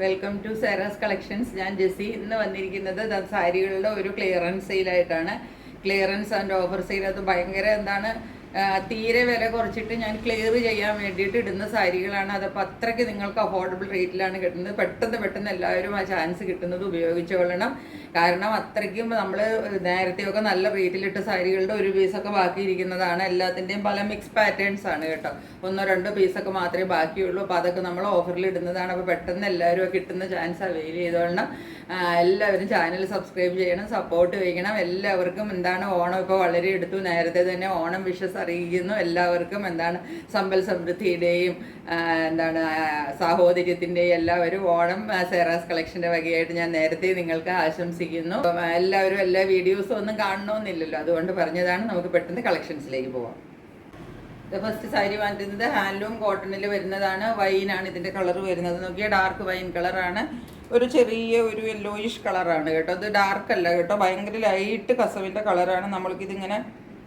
Welcome to Sera's collections. ഞാൻ ജെസ്സി. ഇന്ന് വന്നിരിക്കുന്നത് സാരികളുടെ ഒരു ക്ലിയറൻസ് സെയിലായിട്ടാണ്. Clearance and offer sale. അത് ഭയങ്കര തീരെ വില കുറച്ചിട്ട് ഞാൻ ക്ലിയർ ചെയ്യാൻ വേണ്ടിയിട്ട് ഇടുന്ന സാരികളാണ്. അതപ്പോൾ അത്രയ്ക്ക് നിങ്ങൾക്ക് അഫോർഡബിൾ റേറ്റിലാണ് കിട്ടുന്നത്. പെട്ടെന്ന് എല്ലാവരും ആ ചാൻസ് കിട്ടുന്നത് ഉപയോഗിച്ചു കൊള്ളണം. കാരണം അത്രയ്ക്കും നമ്മൾ നേരത്തെയൊക്കെ നല്ല റേറ്റിലിട്ട സാരികളുടെ ഒരു പീസൊക്കെ ബാക്കിയിരിക്കുന്നതാണ്. എല്ലാത്തിൻ്റെയും പല മിക്സ് പാറ്റേൺസ് ആണ് കേട്ടോ. ഒന്നോ രണ്ടോ പീസൊക്കെ മാത്രമേ ബാക്കിയുള്ളൂ. അപ്പോൾ അതൊക്കെ നമ്മൾ ഓഫറിൽ ഇടുന്നതാണ്. അപ്പോൾ പെട്ടെന്ന് എല്ലാവരും കിട്ടുന്ന ചാൻസ് അവൈൽ ചെയ്തോളണം. എല്ലാവരും ചാനൽ സബ്സ്ക്രൈബ് ചെയ്യണം, സപ്പോർട്ട് ചെയ്യണം. എല്ലാവർക്കും ഓണം ഇപ്പോൾ വളരെ എടുത്തു. നേരത്തെ തന്നെ ഓണം വിഷസ് അറിയിക്കുന്നു. എല്ലാവർക്കും സമ്പൽ സമൃദ്ധിയുടെയും സാഹോദര്യത്തിൻ്റെയും എല്ലാവരും ഓണം സെറാസ് കളക്ഷൻ്റെ വകയായിട്ട് ഞാൻ നേരത്തെ നിങ്ങൾക്ക് ആശംസിക്കുന്നു. എല്ലാവരും എല്ലാ വീഡിയോസും ഒന്നും കാണണമെന്നില്ലല്ലോ, അതുകൊണ്ട് പറഞ്ഞതാണ്. നമുക്ക് പെട്ടെന്ന് കളക്ഷൻസിലേക്ക് പോവാം. ഫസ്റ്റ് സാരി വാങ്ങിക്കുന്നത് ഹാൻഡ്ലൂം കോട്ടണിൽ വരുന്നതാണ്. വൈനാണ് ഇതിൻ്റെ കളർ വരുന്നത്. നോക്കിയാൽ ഡാർക്ക് വൈൻ കളറാണ്. ഒരു ചെറിയ ഒരു യെല്ലോയിഷ് കളറാണ് കേട്ടോ. ഇത് ഡാർക്ക് അല്ല കേട്ടോ, ഭയങ്കര ലൈറ്റ് കസവിൻ്റെ കളറാണ്.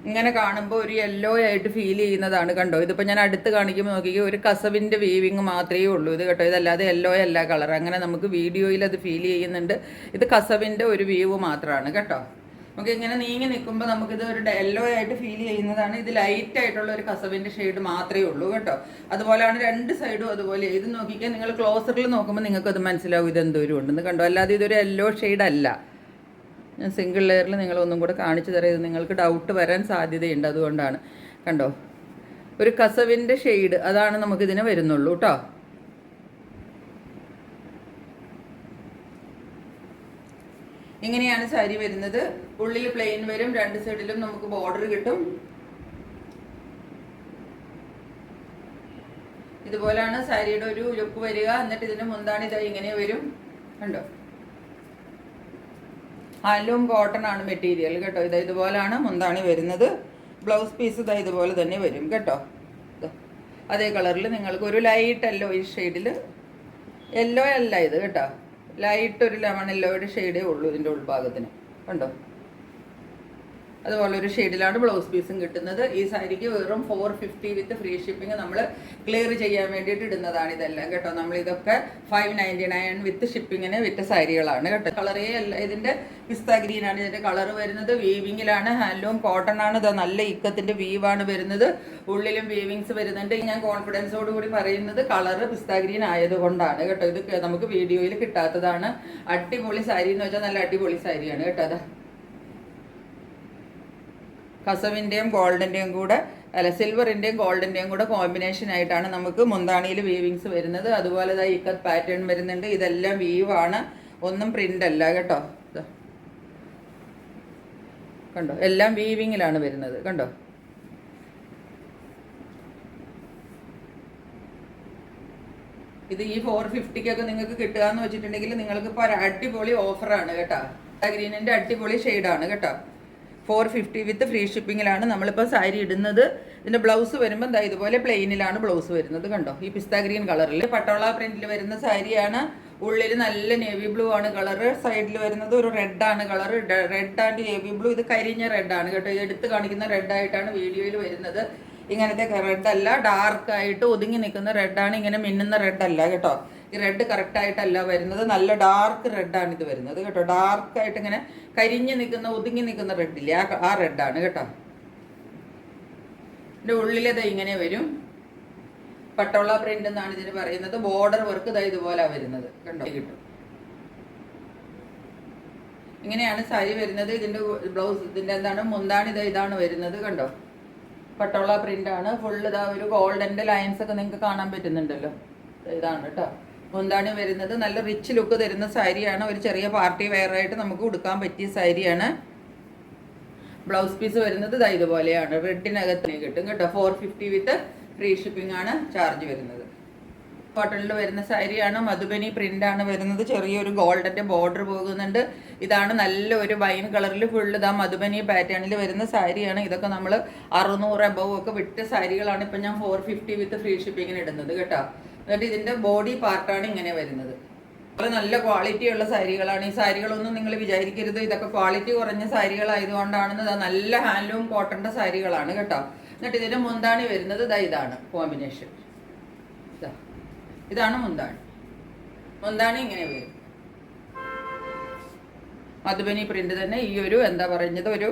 ഇങ്ങനെ കാണുമ്പോൾ ഒരു യെല്ലോ ആയിട്ട് ഫീൽ ചെയ്യുന്നതാണ്. കണ്ടോ, ഇതിപ്പോൾ ഞാൻ അടുത്ത് കാണിക്കുമ്പോൾ നോക്കിക്കോ, ഒരു കസവിൻ്റെ വീവിങ് മാത്രമേ ഉള്ളൂ ഇത് കേട്ടോ. ഇതല്ലാതെ യെല്ലോ അല്ല കളർ. അങ്ങനെ നമുക്ക് വീഡിയോയിൽ അത് ഫീൽ ചെയ്യുന്നുണ്ട്. ഇത് കസവിൻ്റെ ഒരു വീവ് മാത്രമാണ് കേട്ടോ. നമുക്ക് ഇങ്ങനെ നീങ്ങി നിൽക്കുമ്പോൾ നമുക്കിത് ഒരു യെല്ലോ ആയിട്ട് ഫീൽ ചെയ്യുന്നതാണ്. ഇത് ലൈറ്റ് ആയിട്ടുള്ള ഒരു കസവിൻ്റെ ഷെയ്ഡ് മാത്രമേ ഉള്ളൂ കേട്ടോ. അതുപോലെയാണ് രണ്ട് സൈഡും അതുപോലെ. ഇത് നോക്കിക്കാൻ നിങ്ങൾ ക്ലോസറിൽ നോക്കുമ്പോൾ നിങ്ങൾക്കത് മനസ്സിലാവും ഇത് എന്തോരം ഉണ്ടെന്ന് കണ്ടോ. അല്ലാതെ ഇതൊരു യെല്ലോ ഷെയ്ഡ് അല്ല. ഞാൻ സിംഗിൾ ലെയറിൽ നിങ്ങളൊന്നും കൂടെ കാണിച്ചു തരാം. ഇത് നിങ്ങൾക്ക് ഡൗട്ട് വരാൻ സാധ്യതയുണ്ട്, അതുകൊണ്ടാണ്. കണ്ടോ, ഒരു കസവിൻ്റെ ഷെയ്ഡ് അതാണ് നമുക്കിതിന് വരുന്നുള്ളൂ കേട്ടോ. ഇങ്ങനെയാണ് സാരി വരുന്നത്. ഉള്ളിൽ പ്ലെയിൻ വരും, രണ്ട് സൈഡിലും നമുക്ക് ബോർഡർ കിട്ടും. ഇതുപോലാണ് സാരിയുടെ ഒരു ലുക്ക് വരിക. എന്നിട്ട് ഇതിന് മുന്താണി ഇതാ ഇങ്ങനെ വരും. കണ്ടോ, ഹാൻഡ്ലൂം കോട്ടൺ ആണ് മെറ്റീരിയൽ കേട്ടോ. ഇതുപോലാണ് മുന്താണി വരുന്നത്. ബ്ലൗസ് പീസ് ഇതുപോലെ തന്നെ വരും കേട്ടോ. അതേ കളറിൽ നിങ്ങൾക്ക് ഒരു ലൈറ്റ് യെല്ലോ ഈ ഷെയ്ഡിൽ, യെല്ലോ അല്ല ഇത് കേട്ടോ, ലൈറ്റ് ഒരു ലെമൺ യെല്ലോയുടെ ഷെയ്ഡേ ഉള്ളൂ ഇതിൻ്റെ ഉൾഭാഗത്തിന്. കണ്ടോ, അതുപോലെ ഒരു ഷെയ്ഡിലാണ് ബ്ലൗസ് പീസും കിട്ടുന്നത്. ഈ സാരിക്ക് വെറും 450 വിത്ത് ഫ്രീ ഷിപ്പിംഗ് നമ്മൾ ക്ലിയർ ചെയ്യാൻ വേണ്ടിയിട്ട് ഇടുന്നതാണ് ഇതെല്ലാം കേട്ടോ. നമ്മളിതൊക്കെ 599 വിത്ത് ഷിപ്പിങ്ങിന് വിറ്റ സാരികളാണ് കേട്ടോ. കളറേ അല്ല, ഇതിൻ്റെ പിസ്ത ഗ്രീനാണ് ഇതിൻ്റെ കളർ വരുന്നത്. വീവിങ്ങിലാണ്, ഹാൻഡ്ലൂം കോട്ടൺ ആണ്. ഇത് നല്ല ഇക്കത്തിൻ്റെ വീവാണ് വരുന്നത്. ഉള്ളിലും വീവിങ്സ് വരുന്നുണ്ട്. ഞാൻ കോൺഫിഡൻസോട് കൂടി പറയുന്നത് കളറ് പിസ്ത ഗ്രീൻ ആയതുകൊണ്ടാണ് കേട്ടോ. ഇത് നമുക്ക് വീഡിയോയിൽ കിട്ടാത്തതാണ്. അടിപൊളി സാരി എന്ന് വെച്ചാൽ നല്ല അടിപൊളി സാരിയാണ് കേട്ടോ. അതാ കസവിൻ്റെയും ഗോൾഡിൻ്റെയും കൂടെ സിൽവറിൻ്റെയും ഗോൾഡിൻ്റെയും കൂടെ കോമ്പിനേഷൻ ആയിട്ടാണ് നമുക്ക് മുന്താണിയിൽ വീവിങ്സ് വരുന്നത്. അതുപോലെ ഇക്കത്ത് പാറ്റേൺ വരുന്നുണ്ട്. ഇതെല്ലാം വീവാണ്, ഒന്നും പ്രിൻ്റ് അല്ല കേട്ടോ. കണ്ടോ, എല്ലാം വീവിങ്ങിലാണ് വരുന്നത്. കണ്ടോ, ഇത് ഈ 450 നിങ്ങൾക്ക് കിട്ടുക എന്ന് വെച്ചിട്ടുണ്ടെങ്കിൽ നിങ്ങൾക്ക് ഇപ്പോൾ അടിപൊളി ഓഫറാണ് കേട്ടോ. ഗ്രീനിൻ്റെ അടിപൊളി ഷെയ്ഡാണ് കേട്ടോ. 450 വിത്ത് ഫ്രീ ഷിപ്പിങ്ങിലാണ് നമ്മളിപ്പോൾ സാരി ഇടുന്നത്. ഇതിൻ്റെ ബ്ലൗസ് വരുമ്പോൾ ഇതുപോലെ പ്ലെയിനിലാണ് ബ്ലൗസ് വരുന്നത്. കണ്ടോ, ഈ പിസ്ത ഗ്രീൻ കളറിൽ പട്ടോള പ്രിന്റിൽ വരുന്ന സാരിയാണ്. ഉള്ളിൽ നല്ല നേവി ബ്ലൂ ആണ് കളറ്. സൈഡിൽ വരുന്നത് ഒരു റെഡാണ് colour. Red and navy blue. ഇത് കരിഞ്ഞ റെഡാണ് കേട്ടോ. ഇത് എടുത്ത് കാണിക്കുന്ന റെഡായിട്ടാണ് വീഡിയോയിൽ വരുന്നത്. ഇങ്ങനത്തെ റെഡല്ല, ഡാർക്കായിട്ട് ഒതുങ്ങി നിൽക്കുന്ന റെഡാണ്. ഇങ്ങനെ മിന്നുന്ന റെഡല്ല കേട്ടോ. ഈ റെഡ് കറക്റ്റായിട്ടല്ല വരുന്നത്. നല്ല ഡാർക്ക് റെഡാണ് ഇത് വരുന്നത് കേട്ടോ. ഡാർക്കായിട്ട് ഇങ്ങനെ കരിഞ്ഞ് നിൽക്കുന്ന ഒതുങ്ങി നിൽക്കുന്ന റെഡില്ലേ, ആ റെഡാണ് കേട്ടോ. ഇതിൻ്റെ ഉള്ളിലത് ഇങ്ങനെ വരും. പട്ടോള പ്രിന്റ് എന്നാണ് ഇതിന് പറയുന്നത്. ബോർഡർ വർക്ക് ഇതുപോലെ വരുന്നത് കണ്ടോ, കിട്ടും. ഇങ്ങനെയാണ് സാരി വരുന്നത്. ഇതിൻ്റെ ബ്ലൗസ് ഇതിൻ്റെ മുന്താണി ഇതാണ് വരുന്നത്. കണ്ടോ, പട്ടോള പ്രിന്റ് ആണ്. ഫുള്ള് ഒരു ഗോൾഡൻ്റെ ലൈൻസ് ഒക്കെ നിങ്ങൾക്ക് കാണാൻ പറ്റുന്നുണ്ടല്ലോ. ഇതാണ് കേട്ടോ മുന്താണി വരുന്നത്. നല്ല റിച്ച് ലുക്ക് തരുന്ന സാരിയാണ്. ഒരു ചെറിയ പാർട്ടി വെയറായിട്ട് നമുക്ക് ഉടുക്കാൻ പറ്റിയ സാരിയാണ്. ബ്ലൗസ് പീസ് വരുന്നത് ഇതുപോലെയാണ്. റെഡിനകത്തിന് കിട്ടും കേട്ടോ. 450 വിത്ത് ഫ്രീ ഷിപ്പിംഗ് ആണ് ചാർജ് വരുന്നത്. കോട്ടണിൽ വരുന്ന സാരിയാണ്. മധുബനി പ്രിന്റ് ആണ് വരുന്നത്. ചെറിയൊരു ഗോൾഡൻ്റെ ബോർഡർ പോകുന്നുണ്ട്. ഇതാണ് നല്ല ഒരു വൈൻ കളറിൽ ഫുള്ള് മധുബനി പാറ്റേണിൽ വരുന്ന സാരിയാണ്. ഇതൊക്കെ നമ്മൾ 600 അബവ് ഒക്കെ വിട്ട സാരികളാണ് ഇപ്പം ഞാൻ 450 വിത്ത് ഫ്രീ ഷിപ്പിങ്ങിന് ഇടുന്നത് കേട്ടോ. എന്നിട്ട് ഇതിൻ്റെ ബോഡി പാർട്ടാണ് ഇങ്ങനെ വരുന്നത്. അപ്പോൾ നല്ല ക്വാളിറ്റി ഉള്ള സാരികളാണ്. ഈ സാരികളൊന്നും നിങ്ങൾ വിചാരിക്കരുത് ഇതൊക്കെ ക്വാളിറ്റി കുറഞ്ഞ സാരികളായതുകൊണ്ടാണെന്ന്. നല്ല ഹാൻഡ്ലൂം കോട്ടൻ്റെ സാരികളാണ് കേട്ടോ. എന്നിട്ട് ഇതിൻ്റെ മുന്താണി വരുന്നത് ഇതാണ് കോമ്പിനേഷൻ. ഇതാണ് മുന്താണി. മുന്താണി ഇങ്ങനെ വരും. മധുബനി പ്രിന്റ് തന്നെ ഈ ഒരു എന്താ പറയുന്നത് ഒരു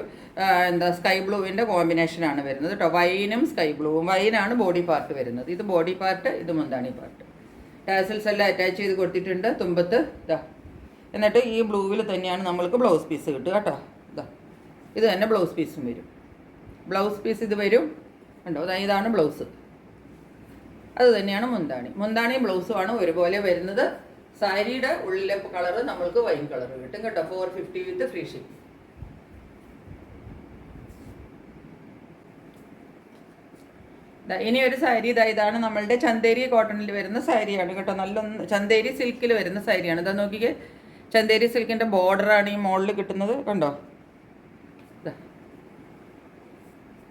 സ്കൈ ബ്ലൂവിൻ്റെ കോമ്പിനേഷനാണ് വരുന്നത് കേട്ടോ. വൈനും സ്കൈ ബ്ലൂവും. വൈനാണ് ബോഡി പാർട്ട് വരുന്നത്. ഇത് ബോഡി പാർട്ട്, ഇത് മുന്താണി പാർട്ട്. ടാസൽസ് എല്ലാം അറ്റാച്ച് ചെയ്ത് കൊടുത്തിട്ടുണ്ട് തുമ്പത്ത്. ഇതാ, എന്നിട്ട് ഈ ബ്ലൂവിൽ തന്നെയാണ് നമ്മൾക്ക് ബ്ലൗസ് പീസ് കിട്ടുക കേട്ടോ. ഇതാ, ഇത് തന്നെ ബ്ലൗസ് പീസും വരും. ബ്ലൗസ് പീസ് ഇത് വരും കണ്ടോ. ഇതാണ് ബ്ലൗസ്. അത് തന്നെയാണ് മുന്താണി. മുന്താണിയും ബ്ലൗസുമാണ് ഒരുപോലെ വരുന്നത്. സാരിയുടെ ഉള്ളിലെ കളറ് നമ്മൾക്ക് വൈൻ കളർ കിട്ടും കേട്ടോ. 450 വിത്ത് ഫ്രീ ഷിപ്പിംഗ്. ഇനി ഒരു സാരി ഇതാണ് നമ്മളുടെ ചന്തേരി കോട്ടണിൽ വരുന്ന സാരിയാണ് കേട്ടോ. നല്ല ചന്തേരി സിൽക്കിൽ വരുന്ന സാരിയാണ്. ഇതാ നോക്കിക്കേ, ചന്തേരി സിൽക്കിൻ്റെ ബോർഡറാണ് ഈ മോളിൽ കിട്ടുന്നത് കണ്ടോ.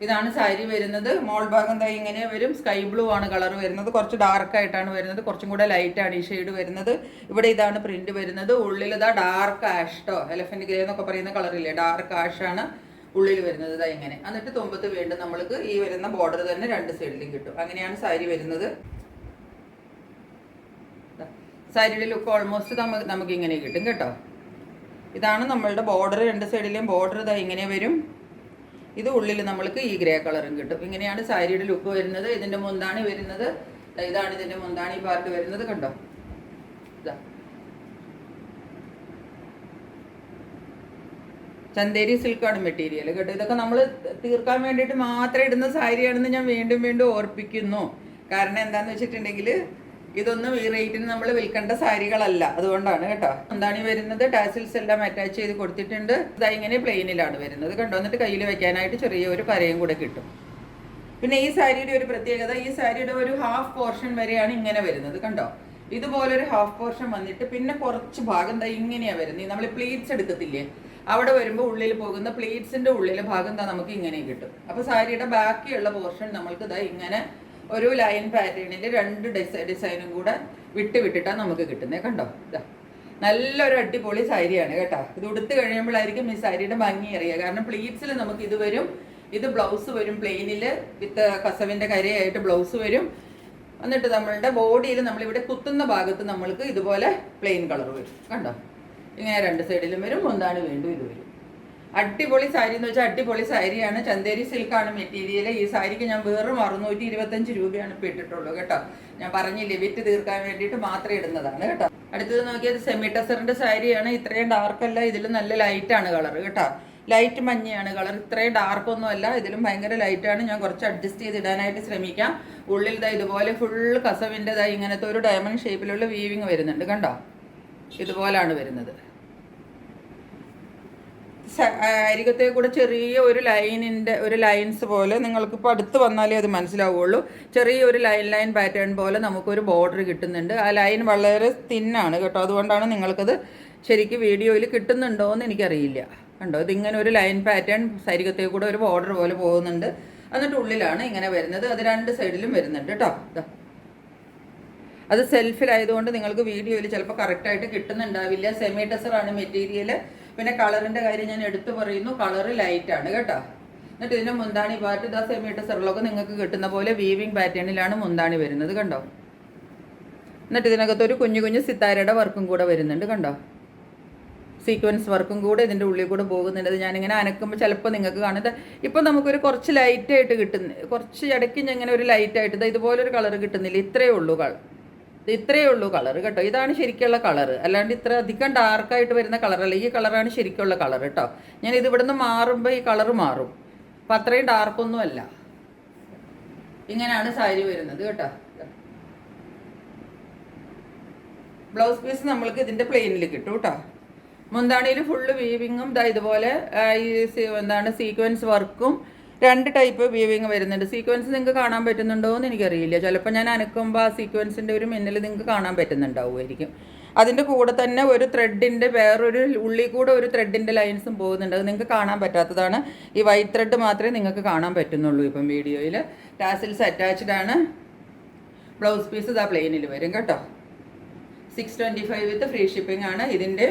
ഇതാണ് സാരി വരുന്നത്. മോൾ ഭാഗം ദാ ഇങ്ങനെ വരും. സ്കൈ ബ്ലൂ ആണ് കളർ വരുന്നത്. കുറച്ച് ഡാർക്കായിട്ടാണ് വരുന്നത്. കുറച്ചും കൂടെ ലൈറ്റാണ് ഈ ഷെയ്ഡ് വരുന്നത്. ഇവിടെ ഇതാണ് പ്രിന്റ് വരുന്നത്. ഉള്ളിൽ ഇതാ ഡാർക്ക് ആഷ് ട്ടോ, എലഫന്റ് ഗ്രേ എന്നൊക്കെ പറയുന്ന കളറില്ലേ, ഡാർക്ക് ആഷ് ആണ് ഉള്ളിൽ വരുന്നത്. ഇതാ ഇങ്ങനെ. എന്നിട്ട് തുമ്പത്ത് വീണ്ടും നമ്മൾക്ക് ഈ വരുന്ന ബോർഡർ തന്നെ രണ്ട് സൈഡിലും കിട്ടും. അങ്ങനെയാണ് സാരി വരുന്നത്. സാരിയുടെ ലുക്ക് ഓൾമോസ്റ്റ് നമുക്ക് ഇങ്ങനെ കിട്ടും കേട്ടോ. ഇതാണ് നമ്മളുടെ ബോർഡർ. രണ്ട് സൈഡിലെയും ബോർഡർ ഇതാ ഇങ്ങനെ വരും. ഇത് ഉള്ളിൽ നമ്മൾക്ക് ഈ ഗ്രേ കളറും കിട്ടും. ഇങ്ങനെയാണ് സാരിയുടെ ലുക്ക് വരുന്നത്. ഇതിൻ്റെ മുന്താണി വരുന്നത് ഇതാണ്. ഇതിൻ്റെ മുന്താണി പാർട്ട് വരുന്നത് കണ്ടോ. ഇതാ ചന്തേരി സിൽക്കാണ് മെറ്റീരിയൽ കേട്ടോ. ഇതൊക്കെ നമ്മൾ തീർക്കാൻ വേണ്ടിയിട്ട് മാത്രം ഇടുന്ന സാരിയാണെന്ന് ഞാൻ വീണ്ടും വീണ്ടും ഓർപ്പിക്കുന്നു. കാരണം എന്താണെന്ന് വെച്ചിട്ടുണ്ടെങ്കിൽ ഇതൊന്നും ഈ റേറ്റിന് നമ്മൾ വിൽക്കേണ്ട സാരികളല്ല, അതുകൊണ്ടാണ് കേട്ടോ. എന്താണ് ഈ വരുന്നത്, ടാസിൽസ് എല്ലാം അറ്റാച്ച് ചെയ്ത് കൊടുത്തിട്ടുണ്ട്. ഇതാ ഇങ്ങനെ പ്ലെയിനിലാണ് വരുന്നത് കണ്ടോ. എന്നിട്ട് കയ്യിൽ വെക്കാനായിട്ട് ചെറിയൊരു കരയും കൂടെ കിട്ടും. പിന്നെ ഈ സാരിയുടെ ഒരു പ്രത്യേകത, ഈ സാരിയുടെ ഒരു ഹാഫ് പോർഷൻ വരെയാണ് ഇങ്ങനെ വരുന്നത് കണ്ടോ. ഇതുപോലൊരു ഹാഫ് പോർഷൻ വന്നിട്ട് പിന്നെ കുറച്ച് ഭാഗം ദാ ഇങ്ങനെയാണ് വരുന്നത്. നമ്മൾ പ്ലീറ്റ്സ് എടുക്കത്തില്ലേ, അവിടെ വരുമ്പോൾ ഉള്ളിൽ പോകുന്ന പ്ലീറ്റ്സിന്റെ ഉള്ളിലെ ഭാഗം ദാ നമുക്ക് ഇങ്ങനെ കിട്ടും. അപ്പോൾ സാരിയുടെ ബാക്കിയുള്ള പോർഷൻ നമ്മൾക്ക് ദാ ഇങ്ങനെ ഒരു ലൈൻ പാറ്റേണിൽ രണ്ട് ഡിസൈനും കൂടെ വിട്ടിട്ടാണ് നമുക്ക് കിട്ടുന്നത് കണ്ടോ. ഇതാ നല്ലൊരു അടിപൊളി സാരിയാണ് കേട്ടോ. ഇത് ഉടുത്ത് കഴിയുമ്പോഴായിരിക്കും ഈ സാരിയുടെ ഭംഗി അറിയുക. കാരണം പ്ലീറ്റ്സിൽ നമുക്ക് ഇത് വരും. ഇത് ബ്ലൗസ് വരും പ്ലെയിനിൽ വിത്ത് കസവിൻ്റെ കരയായിട്ട് ബ്ലൗസ് വരും. എന്നിട്ട് നമ്മളുടെ ബോഡിയിൽ നമ്മളിവിടെ കുത്തുന്ന ഭാഗത്ത് നമ്മൾക്ക് ഇതുപോലെ പ്ലെയിൻ കളർ വരും കണ്ടോ. ഇങ്ങനെ രണ്ട് സൈഡിലും വരും. മുന്താണി വീണ്ടും ഇത് വരും. അടിപൊളി സാരി എന്ന് വെച്ചാൽ അടിപൊളി സാരിയാണ്. ചന്തേരി സിൽക്കാണ് മെറ്റീരിയൽ. ഈ സാരിക്ക് ഞാൻ വേറെ 625 രൂപയാണ് ഇപ്പോൾ ഇട്ടിട്ടുള്ളൂ കേട്ടോ. ഞാൻ പറഞ്ഞില്ലേ വിറ്റ് തീർക്കാൻ വേണ്ടിയിട്ട് മാത്രം ഇടുന്നതാണ് കേട്ടോ. അടുത്തത് നോക്കിയത് സെമി ടസറിൻ്റെ സാരിയാണ്. ഇത്രയും ഡാർക്കല്ല, ഇതിൽ നല്ല ലൈറ്റാണ് കളർ കേട്ടോ. ലൈറ്റ് മഞ്ഞയാണ് കളർ. ഇത്രയും ഡാർക്കൊന്നും അല്ല, ഇതിലും ഭയങ്കര ലൈറ്റാണ്. ഞാൻ കുറച്ച് അഡ്ജസ്റ്റ് ചെയ്ത് ഇടാനായിട്ട് ശ്രമിക്കാം. ഉള്ളിൽ ഇതുപോലെ ഫുൾ കസവിൻ്റെതായി ഇങ്ങനത്തെ ഒരു ഡയമണ്ട് ഷേപ്പിലുള്ള വീവിങ് വരുന്നുണ്ട് കണ്ടോ. ഇതുപോലാണ് വരുന്നത്. അരികത്തെ കൂടെ ചെറിയ ഒരു ലൈൻസ് പോലെ നിങ്ങൾക്കിപ്പോൾ അടുത്ത് വന്നാലേ അത് മനസ്സിലാവുള്ളൂ. ചെറിയൊരു ലൈൻ പാറ്റേൺ പോലെ നമുക്കൊരു ബോർഡർ കിട്ടുന്നുണ്ട്. ആ ലൈൻ വളരെ തിന്നാണ് കേട്ടോ. അതുകൊണ്ടാണ് നിങ്ങൾക്കത് ശരിക്കും വീഡിയോയിൽ കിട്ടുന്നുണ്ടോ എന്ന് എനിക്കറിയില്ല കണ്ടോ. ഇതിങ്ങനെ ഒരു ലൈൻ പാറ്റേൺ അരികത്തെ കൂടെ ഒരു ബോർഡർ പോലെ പോകുന്നുണ്ട്. എന്നിട്ട് ഉള്ളിലാണ് ഇങ്ങനെ വരുന്നത്. അത് രണ്ട് സൈഡിലും വരുന്നുണ്ട് കേട്ടോ. അത് സെൽഫിലായതുകൊണ്ട് നിങ്ങൾക്ക് വീഡിയോയിൽ ചിലപ്പോൾ കറക്റ്റായിട്ട് കിട്ടുന്നുണ്ടാവില്ല. Semi ടസറാണ് material. പിന്നെ കളറിൻ്റെ കാര്യം ഞാൻ എടുത്തു പറയുന്നു, കളറ് ലൈറ്റാണ് കേട്ടോ. എന്നിട്ട് ഇതിൻ്റെ മുന്താണി പാർട്ട് ഇതാ സെമി ടസറിലൊക്കെ നിങ്ങൾക്ക് കിട്ടുന്ന പോലെ വീവിങ് പാറ്റേണിലാണ് മുന്താണി വരുന്നത് കണ്ടോ. എന്നിട്ട് ഇതിനകത്തൊരു കുഞ്ഞു സിത്താരയുടെ വർക്കും കൂടെ വരുന്നുണ്ട് കണ്ടോ. സീക്വൻസ് വർക്കും കൂടെ ഇതിൻ്റെ ഉള്ളിൽ കൂടെ പോകുന്നുണ്ട്. അത് ഞാനിങ്ങനെ അനക്കുമ്പോൾ ചിലപ്പോൾ നിങ്ങൾക്ക് കാണുന്നത് ഇപ്പോൾ നമുക്കൊരു കുറച്ച് ലൈറ്റായിട്ട് കിട്ടുന്നു. കുറച്ച് ഇടയ്ക്ക് ഇങ്ങനെ ഒരു ലൈറ്റായിട്ട് ഇതുപോലൊരു കളർ കിട്ടുന്നില്ല. ഇത്രയേ ഉള്ളൂ കളർ കേട്ടോ. ഇതാണ് ശരിക്കുള്ള കളർ, അല്ലാണ്ട് ഇത്ര അധികം ഡാർക്കായിട്ട് വരുന്ന കളറല്ല. ഈ കളറാണ് ശരിക്കുള്ള കളർ കേട്ടോ. ഞാൻ ഇത് ഇവിടെ നിന്ന് മാറുമ്പോൾ ഈ കളർ മാറും. അപ്പം അത്രയും ഡാർക്കൊന്നും അല്ല. ഇങ്ങനെയാണ് സാരി വരുന്നത് കേട്ടോ. ബ്ലൗസ് പീസ് നമ്മൾക്ക് ഇതിൻ്റെ പ്ലെയിനിൽ കിട്ടും കേട്ടോ. മുന്താണിയിൽ ഫുള്ള് വീവിങ്ങും ഇതുപോലെ സീക്വൻസ് വർക്കും രണ്ട് ടൈപ്പ് വീവിങ് വരുന്നുണ്ട്. സീക്വൻസ് നിങ്ങൾക്ക് കാണാൻ പറ്റുന്നുണ്ടോ എന്ന് എനിക്കറിയില്ല. ചിലപ്പോൾ ഞാൻ അനക്കുമ്പോൾ ആ സീക്വൻസിൻ്റെ ഒരു മിന്നൽ നിങ്ങൾക്ക് കാണാൻ പറ്റുന്നുണ്ടാവുമായിരിക്കും. അതിൻ്റെ കൂടെ തന്നെ ഒരു ത്രെഡിൻ്റെ വേറൊരു ഉള്ളിൽ കൂടെ ഒരു ത്രെഡിൻ്റെ ലൈൻസും പോകുന്നുണ്ട്. അത് നിങ്ങൾക്ക് കാണാൻ പറ്റാത്തതാണ്. ഈ വൈറ്റ് ത്രെഡ് മാത്രമേ നിങ്ങൾക്ക് കാണാൻ പറ്റുന്നുള്ളൂ ഇപ്പം വീഡിയോയിൽ. ടാസിൽസ് അറ്റാച്ച്ഡ് ആണ്. ബ്ലൗസ് പീസ് ഇതാ പ്ലെയിനിൽ വരും കേട്ടോ. 625 വിത്ത് ഫ്രീ ഷിപ്പിംഗ് ആണ് ഇതിൻ്റെ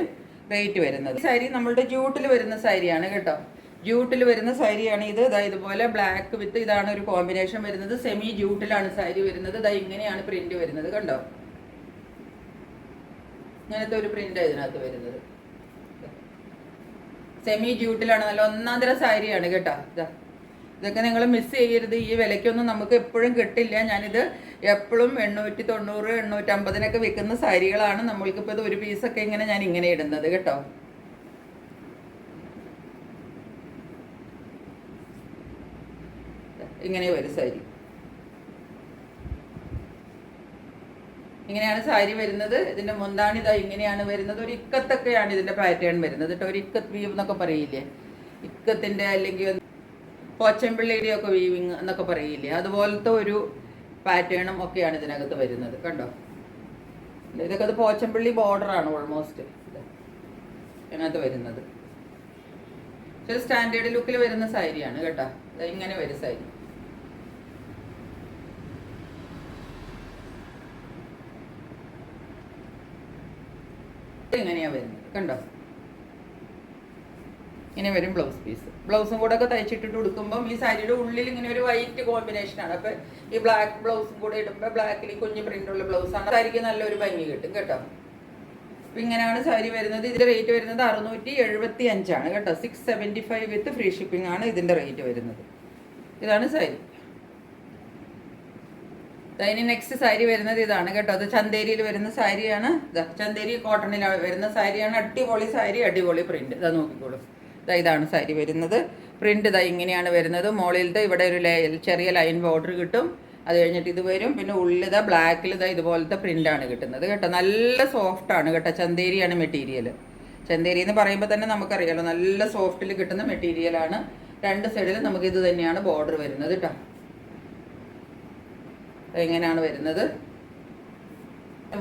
റേറ്റ് വരുന്നത്. സാരി നമ്മളുടെ ജൂട്ടിൽ വരുന്ന സാരിയാണ് കേട്ടോ. ജൂട്ടിൽ വരുന്ന സാരിയാണ് ഇത്. ഇതുപോലെ ബ്ലാക്ക് വിത്ത് ഇതാണ് ഒരു കോമ്പിനേഷൻ വരുന്നത്. സെമി ജൂട്ടിലാണ് സാരി വരുന്നത്. ഇങ്ങനെയാണ് പ്രിന്റ് വരുന്നത് കണ്ടോ. ഇങ്ങനത്തെ ഒരു പ്രിന്റ് ഇതിനകത്ത് വരുന്നത്. സെമി ജ്യൂട്ടിലാണ്, നല്ല ഒന്നാം തരം സാരിയാണ് കേട്ടോ. ഇതൊക്കെ നിങ്ങൾ മിസ് ചെയ്യരുത്. ഈ വിലയ്ക്കൊന്നും നമുക്ക് എപ്പോഴും കിട്ടില്ല. ഞാനിത് എപ്പോഴും 890 850 വിൽക്കുന്ന സാരികളാണ്. നമ്മൾക്കിപ്പോൾ ഇത് ഒരു പീസൊക്കെ ഇങ്ങനെ ഞാൻ ഇങ്ങനെ ഇടുന്നത് കേട്ടോ. ഇങ്ങനെ വരും സാരി. ഇങ്ങനെയാണ് സാരി വരുന്നത്. ഇതിന്റെ മുന്താണി ഇതാ ഇങ്ങനെയാണ് വരുന്നത്. ഒരു ഇക്കത്തൊക്കെയാണ് ഇതിന്റെ പാറ്റേൺ വരുന്നത് കേട്ടോ. ഒരു ഇക്കത്ത് വീവ് എന്നൊക്കെ പറയില്ലേ, ഇക്കത്തിന്റെ അല്ലെങ്കിൽ പോച്ചമ്പിള്ളിയുടെ ഒക്കെ വീവിങ് എന്നൊക്കെ പറയില്ലേ, അതുപോലത്തെ ഒരു പാറ്റേണും ഒക്കെയാണ് ഇതിനകത്ത് വരുന്നത് കണ്ടോ. ഇതൊക്കെ അത് പോച്ചമ്പിള്ളി ബോർഡറാണ് ഓൾമോസ്റ്റ് ഇതിനകത്ത് വരുന്നത്. ചില സ്റ്റാൻഡേർഡ് ലുക്കിൽ വരുന്ന സാരിയാണ് കേട്ടോ. ഇങ്ങനെ വരും സാരി. ഇങ്ങനെയാ വരുന്നത് കണ്ടോ. ഇങ്ങനെ വരും ബ്ലൗസ് പീസ്. ബ്ലൗസും കൂടെ ഒക്കെ തയ്ച്ചിട്ടിട്ട് കൊടുക്കുമ്പോൾ ഈ സാരിയുടെ ഉള്ളിൽ ഇങ്ങനെ ഒരു വൈറ്റ് കോമ്പിനേഷനാണ്. അപ്പം ഈ ബ്ലാക്ക് ബ്ലൗസും കൂടെ ഇടുമ്പോൾ ബ്ലാക്കിൽ കുഞ്ഞ് പ്രിന്റുള്ള ബ്ലൗസാണ്. സാരിക്ക് നല്ലൊരു ഭംഗി കിട്ടും കേട്ടോ. അപ്പം ഇങ്ങനെയാണ് സാരി വരുന്നത്. ഇതിൻ്റെ റേറ്റ് വരുന്നത് 675 കേട്ടോ. 675 വിത്ത് ഫ്രീ ഷിപ്പിംഗ് ആണ് ഇതിൻ്റെ റേറ്റ് വരുന്നത്. ഇതാണ് സാരി. അതിന് നെക്സ്റ്റ് സാരി വരുന്നത് ഇതാണ് കേട്ടോ. അത് ചന്തേരിയിൽ വരുന്ന സാരിയാണ്. ചന്തേരി കോട്ടണിൽ വരുന്ന സാരിയാണ്. അടിപൊളി സാരി, അടിപൊളി പ്രിന്റ്. ഇതാ നോക്കിക്കോളൂ. ഇതാണ് സാരി വരുന്നത്. പ്രിന്റ് ഇതാ ഇങ്ങനെയാണ് വരുന്നത്. മുകളിലത്തെ ഇവിടെ ഒരു ചെറിയ ലൈൻ ബോർഡർ കിട്ടും. അത് കഴിഞ്ഞിട്ട് ഇത് വരും. പിന്നെ ഉള്ളിതാ ബ്ലാക്കിൽ ഇതാ ഇതുപോലത്തെ പ്രിന്റാണ് കിട്ടുന്നത് കേട്ടോ. നല്ല സോഫ്റ്റ് ആണ് കേട്ടോ. ചന്തേരിയാണ് മെറ്റീരിയൽ. ചന്തേരി എന്ന് പറയുമ്പോൾ തന്നെ നമുക്കറിയാലോ, നല്ല സോഫ്റ്റിൽ കിട്ടുന്ന മെറ്റീരിയലാണ്. രണ്ട് സൈഡിലും നമുക്ക് ഇത് തന്നെയാണ് ബോർഡർ വരുന്നത് കേട്ടോ. എങ്ങനെയാണ് വരുന്നത്.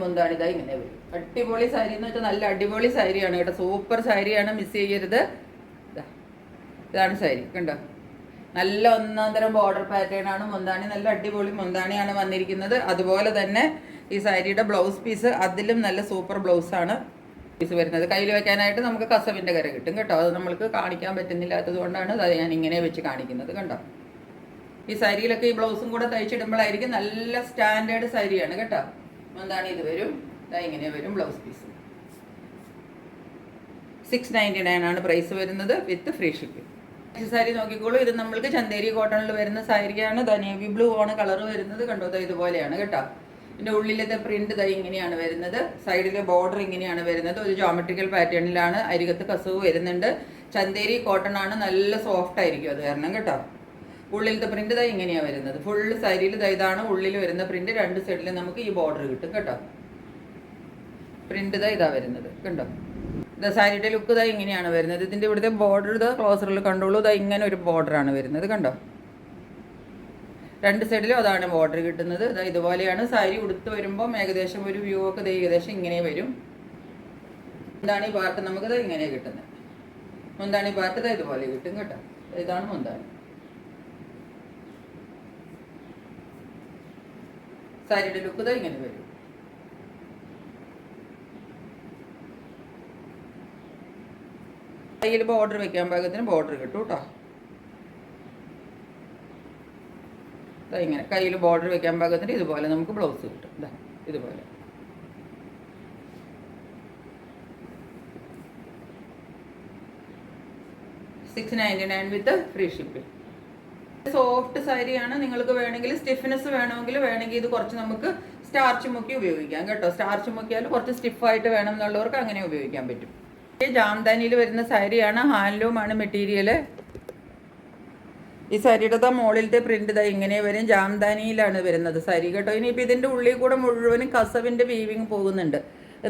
മുന്താണിതാ ഇങ്ങനെ വരും. അടിപൊളി സാരി എന്ന് വെച്ചാൽ നല്ല അടിപൊളി സാരിയാണ് കേട്ടോ. സൂപ്പർ സാരിയാണ്, മിസ് ചെയ്യരുത്. ഇതാണ് സാരി കണ്ടോ. നല്ല ഒന്നാം തരം ബോർഡർ പാറ്റേൺ ആണ്. മുന്താണി നല്ല അടിപൊളി മുന്താണിയാണ് വന്നിരിക്കുന്നത്. അതുപോലെ തന്നെ ഈ സാരിയുടെ ബ്ലൗസ് പീസ് അതിലും നല്ല സൂപ്പർ ബ്ലൗസാണ് പീസ് വരുന്നത്. കയ്യിൽ വെക്കാനായിട്ട് നമുക്ക് കസവിൻ്റെ കര കിട്ടും കേട്ടോ. അത് നമ്മൾക്ക് കാണിക്കാൻ പറ്റുന്നില്ലാത്തത് കൊണ്ടാണ് അത് ഞാൻ ഇങ്ങനെ വെച്ച് കാണിക്കുന്നത് കണ്ടോ. ഈ സാരിയിലൊക്കെ ഈ ബ്ലൗസും കൂടെ തയ്ച്ചിടുമ്പോഴായിരിക്കും നല്ല സ്റ്റാൻഡേർഡ് സാരിയാണ് കേട്ടോ. എന്താണ് ഇത് വരും. ഇങ്ങനെ വരും ബ്ലൗസ് പീസ്. 699 ആണ് പ്രൈസ് വരുന്നത് വിത്ത് ഫ്രീ ഷിപ്പിംഗ്. സാരി നോക്കിക്കോളൂ. ഇത് നമ്മൾക്ക് ചന്തേരി കോട്ടണിൽ വരുന്ന സാരിയാണ്. നേവി ബ്ലൂ ആണ് കളർ വരുന്നത് കണ്ടോ. ഇതുപോലെയാണ് കേട്ടോ. ഇതിൻ്റെ ഉള്ളിലത്തെ പ്രിന്റ് ഇങ്ങനെയാണ് വരുന്നത്. സൈഡിലെ ബോർഡർ ഇങ്ങനെയാണ് വരുന്നത്. ഒരു ജോമെട്രിക്കൽ പാറ്റേണിലാണ്. അരികത്ത് കസവ് വരുന്നുണ്ട്. ചന്തേരി കോട്ടൺ ആണ്. നല്ല സോഫ്റ്റ് ആയിരിക്കും അത് കാരണം കേട്ടോ. ഉള്ളിലത്തെ പ്രിന്റ് ഇങ്ങനെയാണ് വരുന്നത്. ഫുള്ള് സാരിയിൽ ഇതാണ് ഉള്ളിൽ വരുന്ന പ്രിന്റ്. രണ്ട് സൈഡിലും നമുക്ക് ഈ ബോർഡർ കിട്ടും കേട്ടോ. പ്രിന്റ് ഇതാ വരുന്നത് കണ്ടോ. സാരിയുടെ ലുക്ക് ഇങ്ങനെയാണ് വരുന്നത്. ഇതിൻ്റെ ഇവിടുത്തെ ബോർഡർ ക്ലോസറിൽ കണ്ടോളൂ. ഇങ്ങനെ ഒരു ബോർഡറാണ് വരുന്നത് കണ്ടോ. രണ്ട് സൈഡിലും അതാണ് ബോർഡർ കിട്ടുന്നത്. ഇതുപോലെയാണ് സാരി ഉടുത്ത് വരുമ്പോൾ ഏകദേശം ഒരു വ്യൂ ഒക്കെ ഏകദേശം ഇങ്ങനെ വരും. മുന്താണി പാർട്ട് നമുക്കത് ഇങ്ങനെ കിട്ടുന്നത്. മുന്താണി പാർട്ട് ഇതുപോലെ കിട്ടും കേട്ടോ. ഇതാണ് മുന്താണി. സാരിയുടെ ലുക്ക് ഇങ്ങനെ വരും. കയ്യിൽ ബോർഡർ വെക്കാൻ പാകത്തിന് ബോർഡർ കിട്ടും കേട്ടോ. ഇങ്ങനെ കയ്യിൽ ബോർഡർ വെക്കാൻ പാകത്തിന് ഇതുപോലെ നമുക്ക് ബ്ലൗസ് കിട്ടും. ഇതുപോലെ $699 വിത്ത് ഫ്രീ ഷിപ്പിംഗ്. സോഫ്റ്റ് സാരിയാണ്. നിങ്ങൾക്ക് വേണമെങ്കിൽ സ്റ്റിഫ്നെസ് വേണമെങ്കിൽ ഇത് കുറച്ച് നമുക്ക് സ്റ്റാർച്ച് മുക്കി ഉപയോഗിക്കാം കേട്ടോ. സ്റ്റാർച്ച് മുക്കിയാൽ കുറച്ച് സ്റ്റിഫായിട്ട് വേണം എന്നുള്ളവർക്ക് അങ്ങനെ ഉപയോഗിക്കാൻ പറ്റും. ഈ ജാംദാനിയിൽ വരുന്ന സാരിയാണ്. ഹാൻഡ്ലൂമാണ് മെറ്റീരിയൽ. ഈ സാരിയുടെ മുകളിലത്തെ പ്രിന്റ് ഇങ്ങനെ വരും. ജാംദാനിയിലാണ് വരുന്നത് സാരി കേട്ടോ. ഇനിയിപ്പോൾ ഇതിൻ്റെ ഉള്ളിൽ കൂടെ മുഴുവനും കസവിൻ്റെ വീവിങ് പോകുന്നുണ്ട്.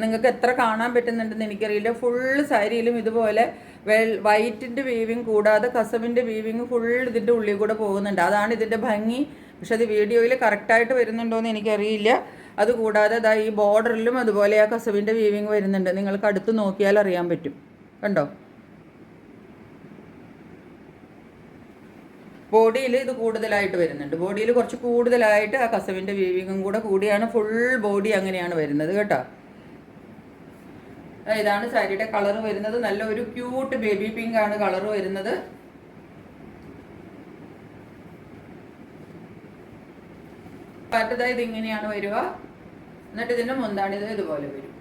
നിങ്ങൾക്ക് എത്ര കാണാൻ പറ്റുന്നുണ്ടെന്ന് എനിക്കറിയില്ല. ഫുള്ള് സാരിയിലും ഇതുപോലെ വൈറ്റിൻ്റെ വീവിങ് കൂടാതെ കസവിൻ്റെ വീവിങ് ഫുൾ ഇതിൻ്റെ ഉള്ളിൽ കൂടെ പോകുന്നുണ്ട്. അതാണ് ഇതിൻ്റെ ഭംഗി. പക്ഷെ അത് വീഡിയോയിൽ കറക്റ്റായിട്ട് വരുന്നുണ്ടോ എന്ന് എനിക്കറിയില്ല. അതുകൂടാതെ ഈ ബോർഡറിലും അതുപോലെ ആ കസവിൻ്റെ വീവിങ് വരുന്നുണ്ട്. നിങ്ങൾക്ക് അടുത്ത് നോക്കിയാൽ അറിയാൻ പറ്റും കണ്ടോ. ബോഡിയിൽ ഇത് കൂടുതലായിട്ട് വരുന്നുണ്ട്. ബോഡിയിൽ കുറച്ച് കൂടുതലായിട്ട് ആ കസവിൻ്റെ വീവിങ്ങും കൂടെ കൂടിയാണ് ഫുൾ ബോഡി അങ്ങനെയാണ് വരുന്നത് കേട്ടോ. ഇതാണ് സാരിയുടെ കളർ വരുന്നത്. നല്ല ഒരു ക്യൂട്ട് ബേബി പിങ്ക് ആണ് കളർ വരുന്നത്. പാട്ട് ഇതിങ്ങനെയാണ് വരിക. എന്നിട്ട് ഇതിൻ്റെ മുന്താണിത് ഇതുപോലെ വരും.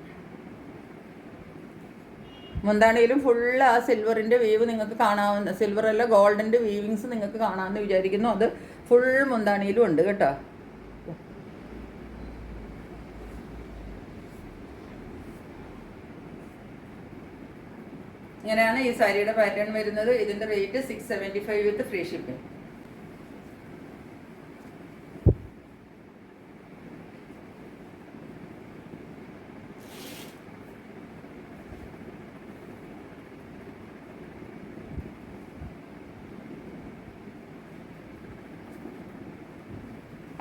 മുന്താണിയിലും ഫുള്ള് ആ സിൽവറിൻ്റെ വീവ് നിങ്ങൾക്ക് കാണാവുന്ന, സിൽവറല്ല ഗോൾഡിൻ്റെ വീവിങ്സ് നിങ്ങൾക്ക് കാണാമെന്ന് വിചാരിക്കുന്നു. അത് ഫുൾ മുന്താണിയിലും ഉണ്ട് കേട്ടോ. ഇങ്ങനെയാണ് ഈ സാരിയുടെ പാറ്റേൺ വരുന്നത്. ഇതിൻ്റെ റേറ്റ് 675 വിത്ത് ഫ്രീ ഷിപ്പിംഗ്.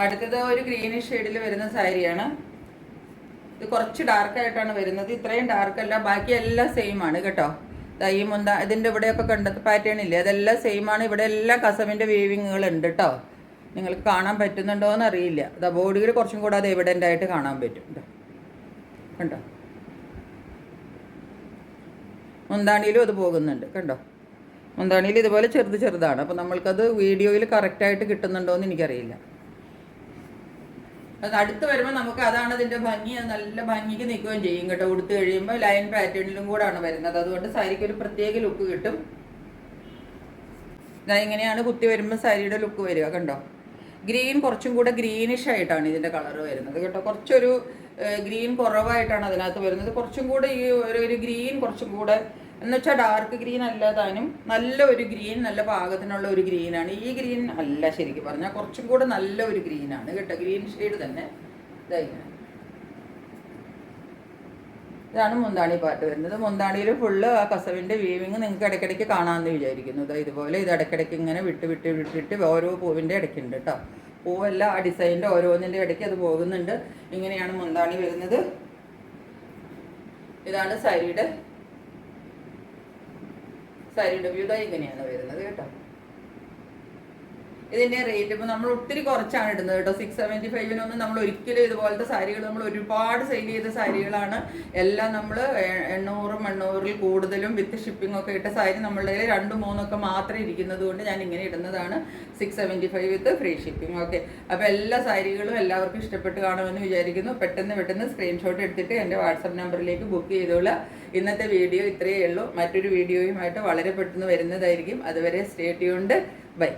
അടുത്തത് ഒരു ഗ്രീനിഷ് ഷെയ്ഡിൽ വരുന്ന സാരിയാണ്. ഇത് കുറച്ച് ഡാർക്കായിട്ടാണ് വരുന്നത്. ഇത്രയും ഡാർക്കല്ല, ബാക്കിയെല്ലാം സെയിം ആണ് കേട്ടോ. ഈ ഇതിൻ്റെ ഇവിടെയൊക്കെ കണ്ടത് പാറ്റേൺ ഇല്ലേ, അതെല്ലാം സെയിം ആണ്. ഇവിടെ എല്ലാം കസവിൻ്റെ വീവിങ്ങുകൾ ഉണ്ട് കേട്ടോ. നിങ്ങൾക്ക് കാണാൻ പറ്റുന്നുണ്ടോ എന്ന് അറിയില്ല. ഇതാ ബോഡിയിൽ കുറച്ചും കൂടെ അത് എവിഡൻ്റ് ആയിട്ട് കാണാൻ പറ്റും കേട്ടോ. കണ്ടോ, മുന്താണിയിലും അത് പോകുന്നുണ്ട് കണ്ടോ. മുന്താണിയിൽ ഇതുപോലെ ചെറുതാണ്. അപ്പോൾ നമ്മൾക്കത് വീഡിയോയിൽ കറക്റ്റായിട്ട് കിട്ടുന്നുണ്ടോ എന്ന് എനിക്കറിയില്ല. അത് അടുത്ത് വരുമ്പോൾ നമുക്ക് അതാണ് അതിൻ്റെ ഭംഗി. അത് നല്ല ഭംഗിക്ക് നിൽക്കുകയും ചെയ്യും കേട്ടോ. ഉടുത്ത് കഴിയുമ്പോൾ ലൈൻ പാറ്റേണിലും കൂടാണ് വരുന്നത്. അതുകൊണ്ട് സാരിക്ക് ഒരു പ്രത്യേക ലുക്ക് കിട്ടും. ഇങ്ങനെയാണ് കുത്തി വരുമ്പോൾ സാരിയുടെ ലുക്ക് വരിക കണ്ടോ. ഗ്രീൻ കുറച്ചും കൂടെ ഗ്രീനിഷ് ആയിട്ടാണ് ഇതിൻ്റെ കളർ വരുന്നത് കേട്ടോ. കുറച്ചൊരു ഗ്രീൻ കുറവായിട്ടാണ് അതിനകത്ത് വരുന്നത്. കുറച്ചും കൂടെ ഈ ഒരു ഗ്രീൻ കുറച്ചും കൂടെ എന്ന് വെച്ചാൽ ഡാർക്ക് ഗ്രീൻ അല്ലാതാനും നല്ല ഒരു ഗ്രീൻ, നല്ല പാകത്തിനുള്ള ഒരു ഗ്രീനാണ്. ഈ ഗ്രീൻ അല്ല, ശരിക്കും പറഞ്ഞാൽ കുറച്ചും കൂടെ നല്ല ഒരു ഗ്രീനാണ് കേട്ടോ. ഗ്രീൻ ഷെയ്ഡ് തന്നെ ഇതായിങ്ങനെ. ഇതാണ് മുന്താണി പാട്ട് വരുന്നത്. മുന്താണിയിൽ ഫുള്ള് ആ കസവിൻ്റെ വീവിങ് നിങ്ങൾക്ക് ഇടയ്ക്കിടയ്ക്ക് കാണാമെന്ന് വിചാരിക്കുന്നു. ഇതുപോലെ ഇത് ഇടയ്ക്കിടയ്ക്ക് ഇങ്ങനെ വിട്ടിട്ട് ഓരോ പൂവിൻ്റെ ഇടയ്ക്കുണ്ട് കേട്ടോ. പൂവല്ല, ആ ഡിസൈനിൻ്റെ ഓരോന്നിൻ്റെ ഇടയ്ക്ക് അത് പോകുന്നുണ്ട്. ഇങ്ങനെയാണ് മുന്താണി വരുന്നത്. ഇതാണ് സാരിയുടെ വ്യൂ. ഇങ്ങനെയാണ് വരുന്നത് കേട്ടോ. ഇതിൻ്റെ റേറ്റ് ഇപ്പോൾ നമ്മൾ ഒത്തിരി കുറച്ചാണ് ഇടുന്നത് കേട്ടോ. 675 നമ്മൾ ഒരിക്കലും ഇതുപോലത്തെ സാരികൾ നമ്മൾ ഒരുപാട് സെയിൽ ചെയ്ത സാരികളാണ്. എല്ലാം നമ്മൾ 800 കൂടുതലും വിത്ത് ഷിപ്പിംഗ് ഒക്കെ ഇട്ട സാരി നമ്മളുടെ കയ്യിൽ 2-3 മാത്രമേ ഇരിക്കുന്നത് കൊണ്ട് ഞാൻ ഇങ്ങനെ ഇടുന്നതാണ്. 675 വിത്ത് ഫ്രീ ഷിപ്പിംഗ്. ഓക്കെ, അപ്പോൾ എല്ലാ സാരികളും എല്ലാവർക്കും ഇഷ്ടപ്പെട്ട് കാണുമെന്ന് വിചാരിക്കുന്നു. പെട്ടെന്ന് സ്ക്രീൻഷോട്ട് എടുത്തിട്ട് എൻ്റെ വാട്സപ്പ് നമ്പറിലേക്ക് ബുക്ക് ചെയ്തോളാം. ഇന്നത്തെ വീഡിയോ ഇത്രയേ ഉള്ളൂ. മറ്റൊരു വീഡിയോയുമായിട്ട് വളരെ പെട്ടെന്ന് വരുന്നതായിരിക്കും. അതുവരെ സ്റ്റേ ട്യൂൺഡ്. ബൈ.